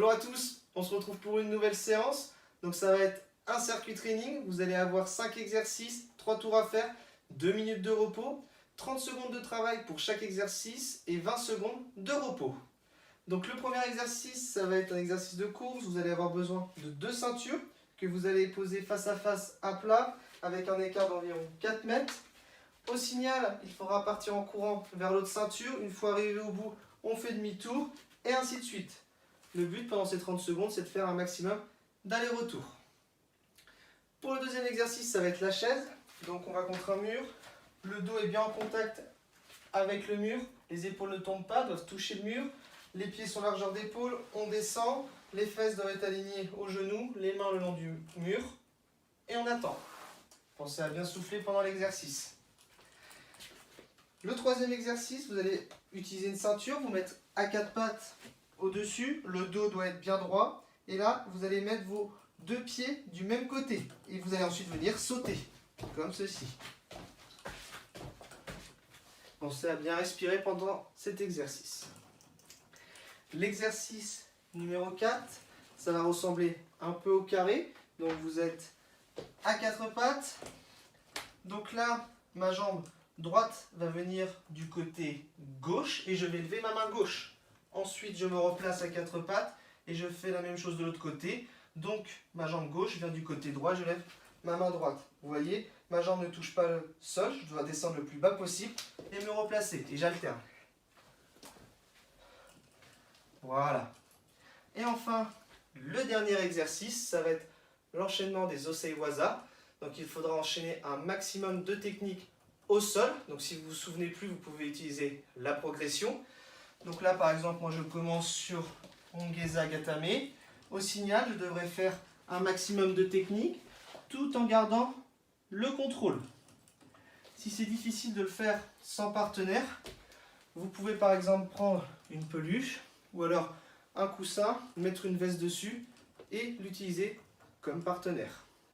Bonjour à tous, on se retrouve pour une nouvelle séance. Donc ça va être un circuit training. Vous allez avoir 5 exercices, 3 tours à faire, 2 minutes de repos, 30 secondes de travail pour chaque exercice et 20 secondes de repos. Donc le premier exercice, ça va être un exercice de course. Vous allez avoir besoin de 2 ceintures que vous allez poser face à face à plat avec un écart d'environ 4 mètres. Au signal, il faudra partir en courant vers l'autre ceinture. Une fois arrivé au bout, on fait demi-tour et ainsi de suite. Le but pendant ces 30 secondes, c'est de faire un maximum d'aller-retour. Pour le deuxième exercice, ça va être la chaise. Donc on va contre un mur. Le dos est bien en contact avec le mur. Les épaules ne tombent pas, doivent toucher le mur. Les pieds sont largeur d'épaule. On descend. Les fesses doivent être alignées aux genoux. Les mains le long du mur. Et on attend. Pensez à bien souffler pendant l'exercice. Le troisième exercice, vous allez utiliser une ceinture, vous mettre à 4 pattes au-dessus, le dos doit être bien droit, et là, vous allez mettre vos 2 pieds du même côté, et vous allez ensuite venir sauter, comme ceci. Pensez à bien respirer pendant cet exercice. L'exercice numéro 4, ça va ressembler un peu au carré, donc vous êtes à 4 pattes, donc là, ma jambe droite va venir du côté gauche et je vais lever ma main gauche. Ensuite, je me replace à 4 pattes et je fais la même chose de l'autre côté. Donc, ma jambe gauche vient du côté droit, je lève ma main droite. Vous voyez, ma jambe ne touche pas le sol, je dois descendre le plus bas possible et me replacer. Et j'alterne. Voilà. Et enfin, le dernier exercice, ça va être l'enchaînement des Oseiwaza. Donc, il faudra enchaîner un maximum de techniques au sol. Donc si vous vous souvenez plus, vous pouvez utiliser la progression. Donc là par exemple, moi je commence sur Ongeza Gatame. Au signal, je devrais faire un maximum de technique tout en gardant le contrôle. Si c'est difficile de le faire sans partenaire, vous pouvez par exemple prendre une peluche ou alors un coussin, mettre une veste dessus et l'utiliser comme partenaire.